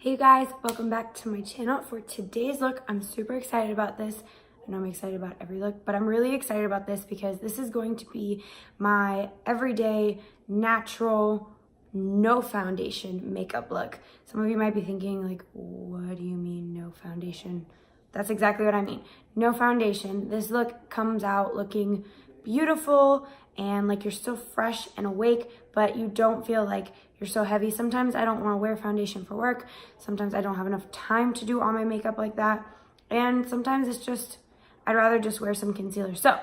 Hey you guys, welcome back to my channel. For today's look, I'm super excited about this. I know I'm excited about every look, but I'm really excited about this because this is going to be my everyday, natural, no foundation makeup look. Some of you might be thinking like, what do you mean no foundation? That's exactly what I mean. No foundation. This look comes out looking beautiful and like you're still fresh and awake, but you don't feel like you're so heavy. Sometimes I don't want to wear foundation for work. Sometimes I don't have enough time to do all my makeup like that. And sometimes it's just, I'd rather just wear some concealer. So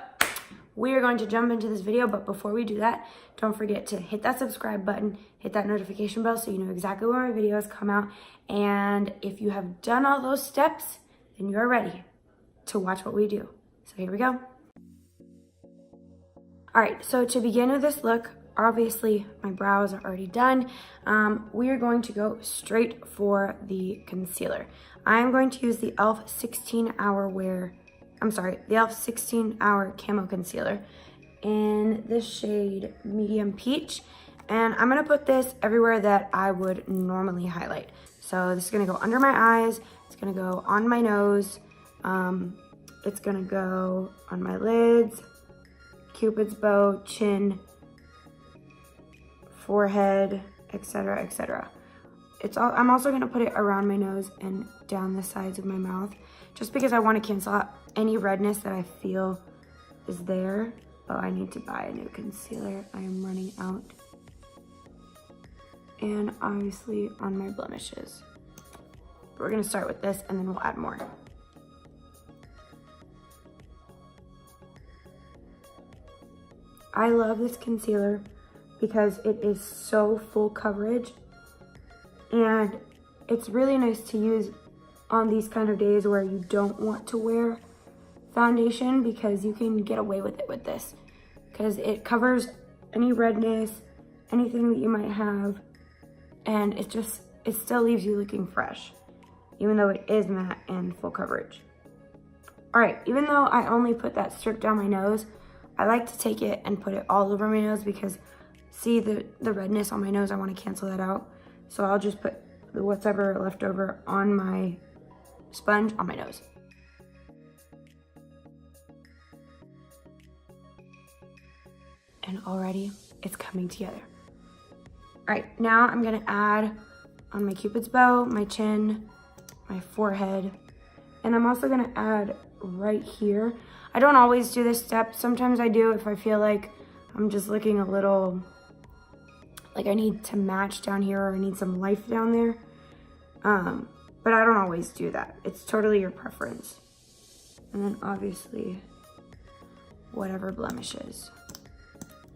we are going to jump into this video, but before we do that, don't forget to hit that subscribe button, hit that notification bell so you know exactly when my videos come out. And if you have done all those steps, then you're ready to watch what we do. So here we go. All right, so to begin with this look, obviously my brows are already done. We are going to go straight for the concealer. I'm going to use the e.l.f. 16-hour Camo Concealer in this shade Medium Peach. And I'm gonna put this everywhere that I would normally highlight. So this is gonna go under my eyes, it's gonna go on my nose, it's gonna go on my lids, Cupid's bow, chin, forehead, etc., etc. I'm also going to put it around my nose and down the sides of my mouth just because I want to cancel out any redness that I feel is there. Oh, I need to buy a new concealer. I am running out. And obviously on my blemishes. We're going to start with this and then we'll add more. I love this concealer because it is so full coverage and it's really nice to use on these kind of days where you don't want to wear foundation because you can get away with it with this because it covers any redness, anything that you might have, and it still leaves you looking fresh even though it is matte and full coverage. All right, even though I only put that strip down my nose, I like to take it and put it all over my nose because see the redness on my nose, I want to cancel that out. So I'll just put whatever left over on my sponge on my nose. And already it's coming together. All right, now I'm gonna add on my Cupid's bow, my chin, my forehead, and I'm also gonna add right here. I don't always do this step. Sometimes I do if I feel like I'm just looking a little like I need to match down here or I need some life down there. But I don't always do that. It's totally your preference. And then obviously whatever blemishes.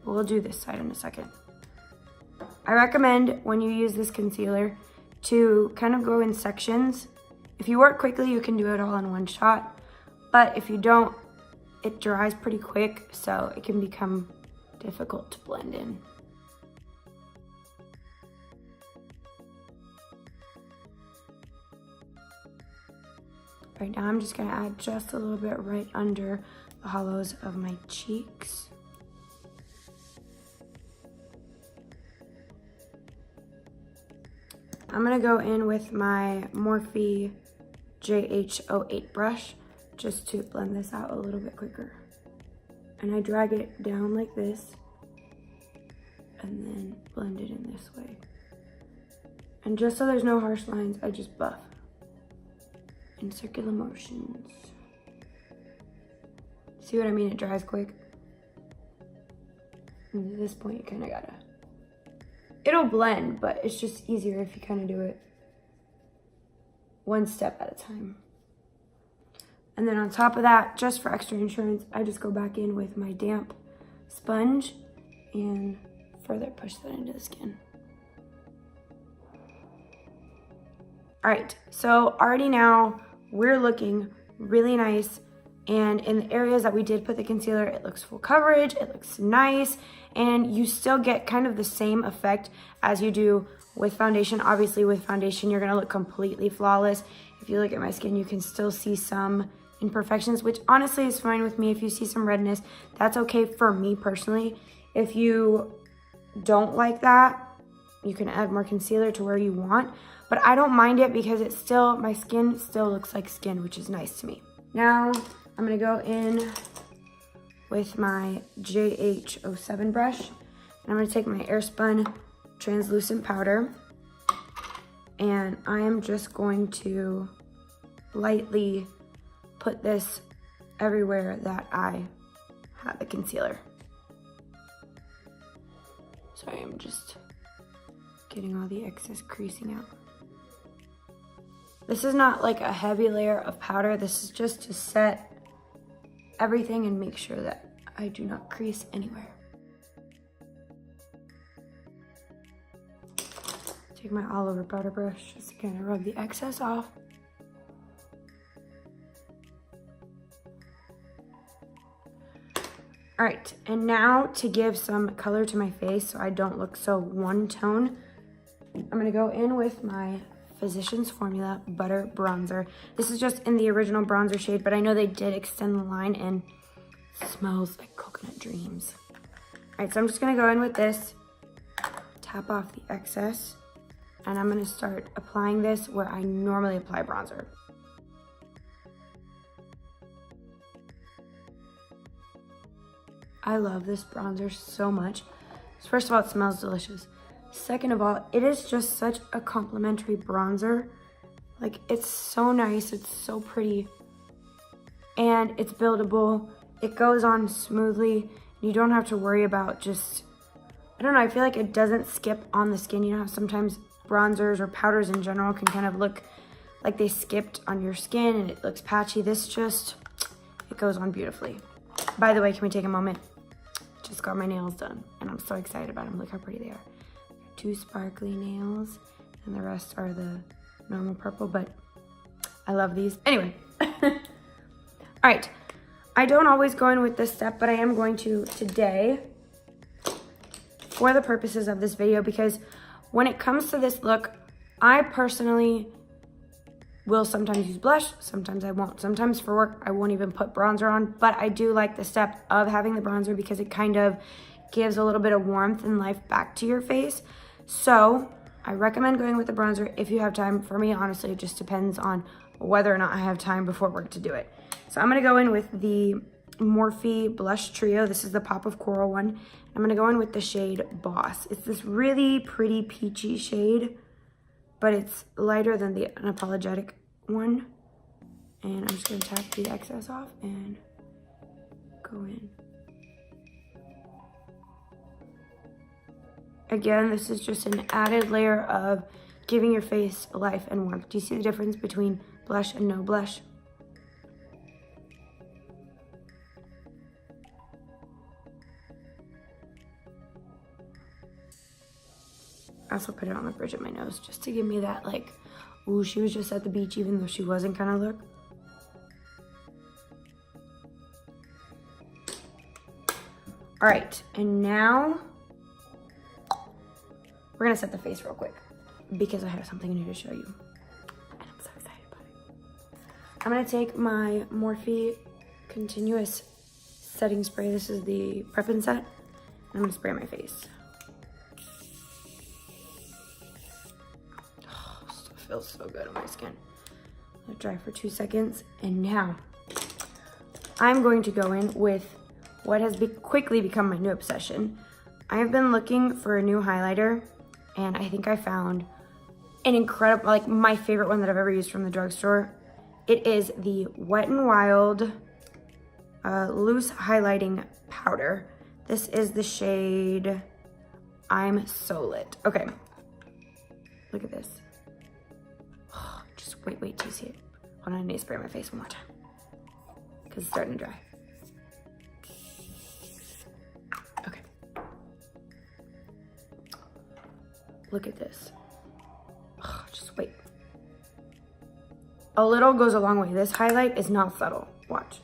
We'll do this side in a second. I recommend when you use this concealer to kind of go in sections. If you work quickly, you can do it all in one shot. But if you don't, it dries pretty quick, so it can become difficult to blend in. Right now I'm just gonna add just a little bit right under the hollows of my cheeks. I'm gonna go in with my Morphe JH08 brush just to blend this out a little bit quicker. And I drag it down like this and then blend it in this way. And just so there's no harsh lines, I just buff in circular motions. See what I mean? It dries quick. And at this point, you kind of gotta, it'll blend, but it's just easier if you kind of do it one step at a time. And then on top of that, just for extra insurance, I just go back in with my damp sponge and further push that into the skin. All right, so already now we're looking really nice. And in the areas that we did put the concealer, it looks full coverage, it looks nice, and you still get kind of the same effect as you do with foundation. Obviously with foundation, you're gonna look completely flawless. If you look at my skin, you can still see some imperfections, which honestly is fine with me. If you see some redness, that's okay for me personally. If you don't like that, you can add more concealer to where you want. but I don't mind it because it's still, my skin still looks like skin, which is nice to me. Now I'm gonna go in with my JH07 brush, and I'm gonna take my Airspun translucent powder, and I am just going to lightly put this everywhere that I have the concealer. So I am just getting all the excess creasing out. This is not like a heavy layer of powder. This is just to set everything and make sure that I do not crease anywhere. Take my all over powder brush, just to kind of rub the excess off. All right, and now to give some color to my face so I don't look so one tone, I'm gonna go in with my Physicians Formula Butter Bronzer. This is just in the original bronzer shade, but I know they did extend the line and smells like coconut dreams. All right, so I'm just gonna go in with this, tap off the excess, and I'm gonna start applying this where I normally apply bronzer. I love this bronzer so much. First of all, it smells delicious. Second of all, it is just such a complimentary bronzer. Like, it's so nice, it's so pretty, and it's buildable. It goes on smoothly. You don't have to worry about just, I don't know, I feel like it doesn't skip on the skin. You know how sometimes bronzers or powders in general can kind of look like they skipped on your skin and it looks patchy. This just, it goes on beautifully. By the way, can we take a moment? Just got my nails done and I'm so excited about them. Look how pretty they are. 2 sparkly nails and the rest are the normal purple, but I love these. Anyway, all right. I don't always go in with this step, but I am going to today for the purposes of this video, because when it comes to this look, I personally will sometimes use blush, sometimes I won't. Sometimes for work, I won't even put bronzer on, but I do like the step of having the bronzer because it kind of gives a little bit of warmth and life back to your face. So I recommend going with the bronzer if you have time. For me, honestly, it just depends on whether or not I have time before work to do it. So I'm gonna go in with the Morphe Blush Trio. This is the Pop of Coral one. I'm gonna go in with the shade Boss. It's this really pretty peachy shade, but it's lighter than the Unapologetic one. And I'm just gonna tap the excess off and go in. Again, this is just an added layer of giving your face life and warmth. Do you see the difference between blush and no blush? I also put it on the bridge of my nose just to give me that, like, ooh, she was just at the beach even though she wasn't kind of look. All right, and now we're gonna set the face real quick because I have something new to show you. And I'm so excited about it. I'm gonna take my Morphe Continuous Setting Spray. This is the Prep and Set. I'm gonna spray my face. Feels so good on my skin. Let it dry for 2 seconds, and now I'm going to go in with what has quickly become my new obsession. I have been looking for a new highlighter, and I think I found an incredible, like my favorite one that I've ever used from the drugstore. It is the Wet n Wild Loose Highlighting Powder. This is the shade I'm So Lit. Okay, look at this. Just wait till you see it. Hold on, I need to spray my face one more time because it's starting to dry. Okay. Look at this. Just wait. A little goes a long way. This highlight is not subtle. Watch.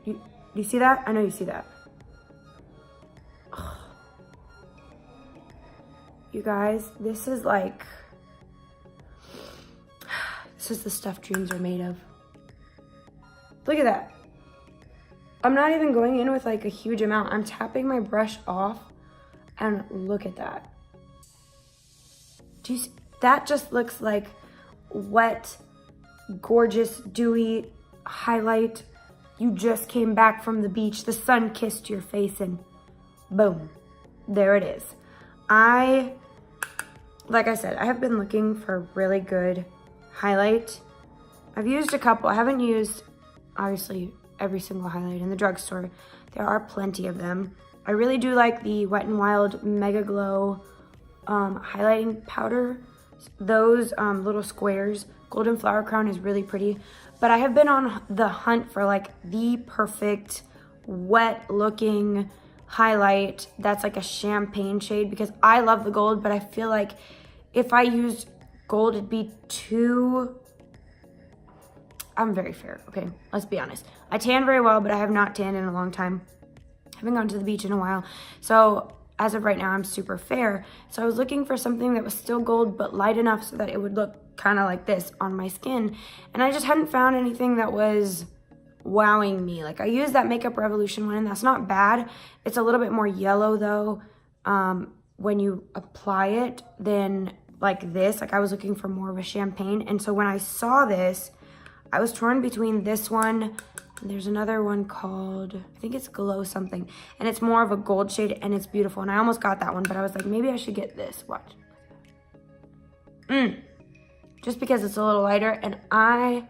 Do you see that? I know you see that. You guys, this is like, this is the stuff dreams are made of. Look at that. I'm not even going in with like a huge amount. I'm tapping my brush off and look at that. Do you see? That just looks like wet, gorgeous, dewy highlight. You just came back from the beach, the sun kissed your face, and boom, there it is. Like I said, I have been looking for a really good highlight. I've used a couple. I haven't used, obviously, every single highlight in the drugstore. There are plenty of them. I really do like the Wet n Wild Mega Glow highlighting powder. Those little squares. Golden Flower Crown is really pretty. But I have been on the hunt for like the perfect wet looking highlight that's like a champagne shade, because I love the gold, but I feel like if I used gold, it'd be too... I'm very fair, okay? Let's be honest. I tan very well, but I have not tanned in a long time. I haven't gone to the beach in a while. So as of right now, I'm super fair. So I was looking for something that was still gold, but light enough so that it would look kind of like this on my skin. And I just hadn't found anything that was wowing me. Like I used that Makeup Revolution one, and that's not bad. It's a little bit more yellow though when you apply it than like this. Like I was looking for more of a champagne. And so when I saw this, I was torn between this one. There's another one called, I think it's Glow something, and it's more of a gold shade and it's beautiful. And I almost got that one, but I was like, maybe I should get this. Watch. Just because it's a little lighter, and I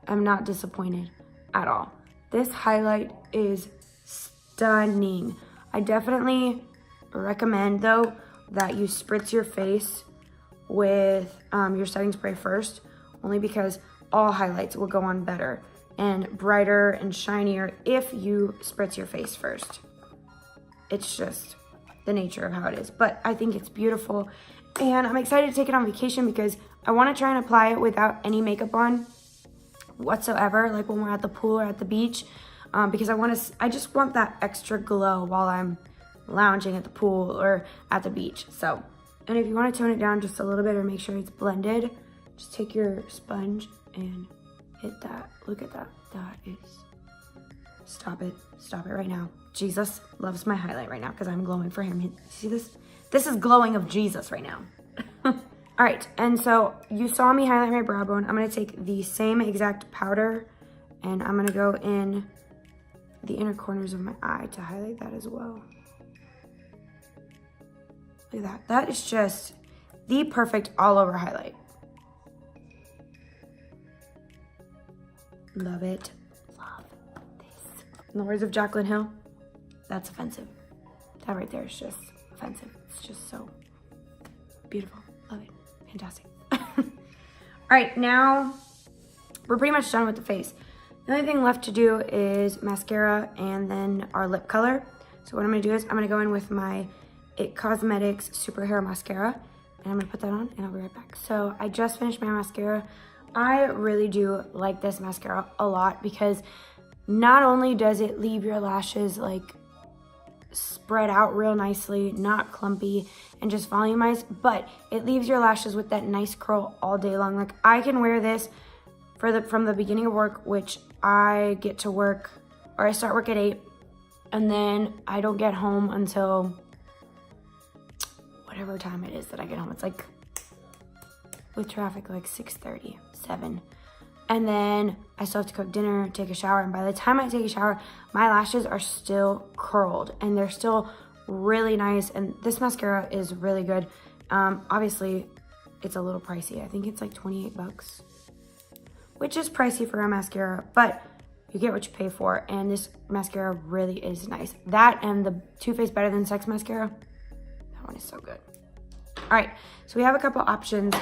am not disappointed at all. This highlight is stunning. I definitely recommend though that you spritz your face with your setting spray first, only because all highlights will go on better and brighter and shinier if you spritz your face first. It's just the nature of how it is, but I think it's beautiful, and I'm excited to take it on vacation because I want to try and apply it without any makeup on whatsoever, like when we're at the pool or at the beach, because I just want that extra glow while I'm lounging at the pool or at the beach. So, and if you want to tone it down just a little bit or make sure it's blended, just take your sponge and hit that. Look at that. That is... Stop it right now. Jesus loves my highlight right now because I'm glowing for him. See this? This is glowing of Jesus right now. All right, and so you saw me highlight my brow bone. I'm gonna take the same exact powder and I'm gonna go in the inner corners of my eye to highlight that as well. Look at that. That is just the perfect all over highlight. Love it. Love this. In the words of Jaclyn Hill, that's offensive. That right there is just offensive. It's just so beautiful. Love it. Fantastic. All right, now we're pretty much done with the face. The only thing left to do is mascara and then our lip color. So what I'm gonna do is I'm gonna go in with my It Cosmetics Super Hair Mascara, and I'm gonna put that on and I'll be right back. So I just finished my mascara. I really do like this mascara a lot because not only does it leave your lashes like spread out real nicely, not clumpy, and just volumized, but it leaves your lashes with that nice curl all day long. Like I can wear this from the beginning of work, which I get to work, or I start work at 8, and then I don't get home until whatever time it is that I get home. It's like, with traffic, like 6:30, 7. And then I still have to cook dinner, take a shower, and by the time I take a shower, my lashes are still curled and they're still really nice. And this mascara is really good. Obviously, it's a little pricey. I think it's like 28 bucks, which is pricey for a mascara, but you get what you pay for. And this mascara really is nice. That and the Too Faced Better Than Sex mascara, that one is so good. All right, so we have a couple options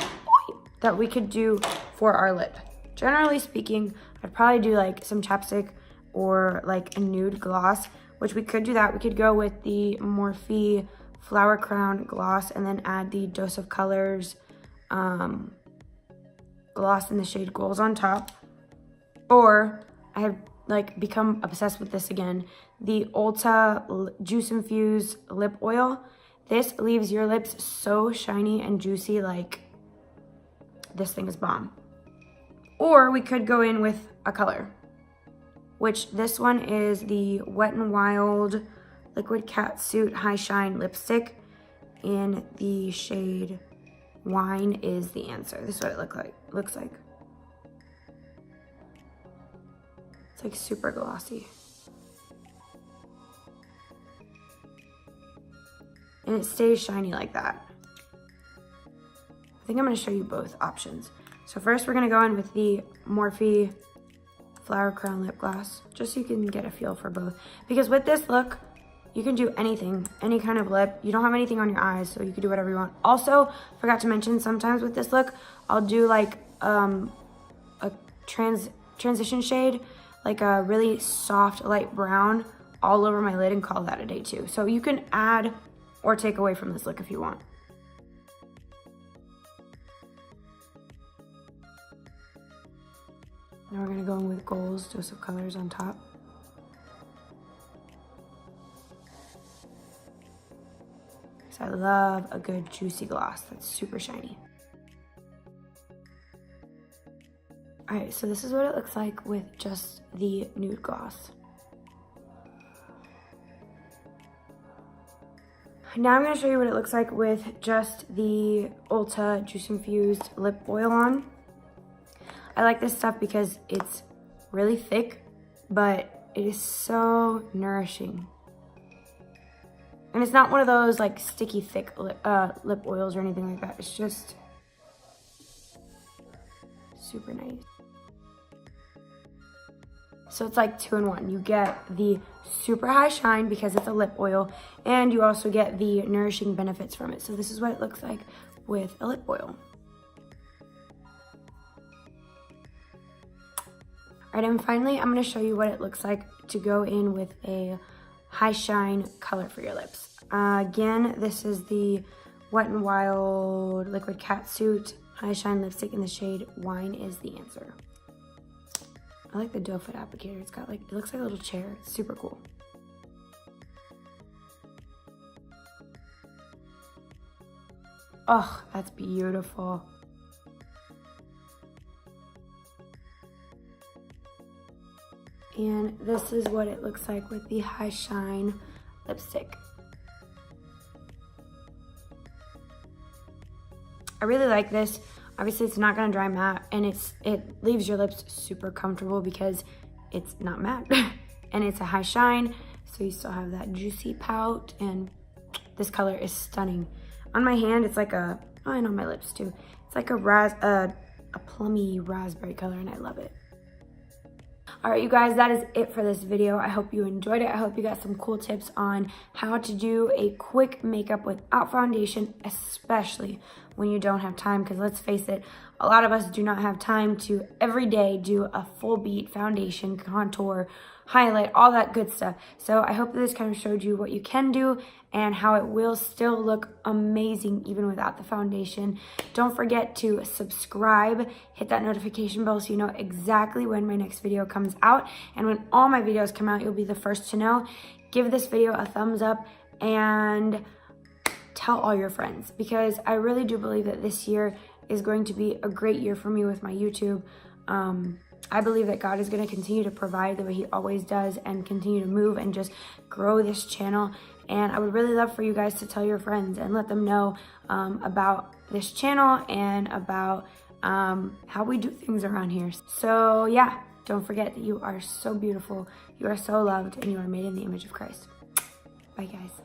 that we could do for our lip. Generally speaking, I'd probably do like some chapstick or like a nude gloss, which we could do that. We could go with the Morphe Flower Crown gloss and then add the Dose of Colors gloss in the shade Goals on top. Or I have like become obsessed with this again, the Ulta Juice Infused Lip Oil. This leaves your lips so shiny and juicy, like this thing is bomb. Or we could go in with a color, which this one is the Wet n Wild Liquid Catsuit High Shine Lipstick in the shade wine is the answer. This is what it looks like. It's like super glossy. And it stays shiny like that. I think I'm gonna show you both options. So first we're gonna go in with the Morphe Flower Crown Lip Gloss, just so you can get a feel for both. Because with this look, you can do anything, any kind of lip. You don't have anything on your eyes, so you can do whatever you want. Also, forgot to mention, sometimes with this look, I'll do like a transition shade, like a really soft light brown all over my lid and call that a day too. So you can add or take away from this look if you want. Now we're gonna go in with goalz, dose of colors on top. So I love a good juicy gloss that's super shiny. All right, so this is what it looks like with just the nude gloss. Now I'm gonna show you what it looks like with just the Ulta Juice Infused lip oil on. I like this stuff because it's really thick, but it is so nourishing. And it's not one of those like sticky thick lip oils or anything like that. It's just super nice. So it's like 2-in-1. You get the super high shine because it's a lip oil, and you also get the nourishing benefits from it. So this is what it looks like with a lip oil. All right, and finally, I'm gonna show you what it looks like to go in with a high shine color for your lips. Again, this is the Wet n Wild Liquid Catsuit High Shine Lipstick in the shade Wine is the Answer. I like the doe foot applicator. It's got like, it looks like a little chair. It's super cool. Oh, that's beautiful. And this is what it looks like with the High Shine lipstick. I really like this. Obviously it's not gonna dry matte, and it leaves your lips super comfortable because it's not matte. And it's a high shine, so you still have that juicy pout, and this color is stunning. On my hand, it's like a, oh, and on my lips too. It's like a plummy raspberry color, and I love it. All right, you guys, that is it for this video. I hope you enjoyed it. I hope you got some cool tips on how to do a quick makeup without foundation, especially when you don't have time, because let's face it, a lot of us do not have time to every day do a full beat foundation, contour, highlight, all that good stuff. So I hope that this kind of showed you what you can do and how it will still look amazing even without the foundation. Don't forget to subscribe, hit that notification bell so you know exactly when my next video comes out. And when all my videos come out, you'll be the first to know. Give this video a thumbs up and tell all your friends, because I really do believe that this year is going to be a great year for me with my YouTube. I believe that God is going to continue to provide the way he always does and continue to move and just grow this channel. And I would really love for you guys to tell your friends and let them know about this channel and about how we do things around here. So yeah, don't forget that you are so beautiful, you are so loved, and you are made in the image of Christ. Bye guys.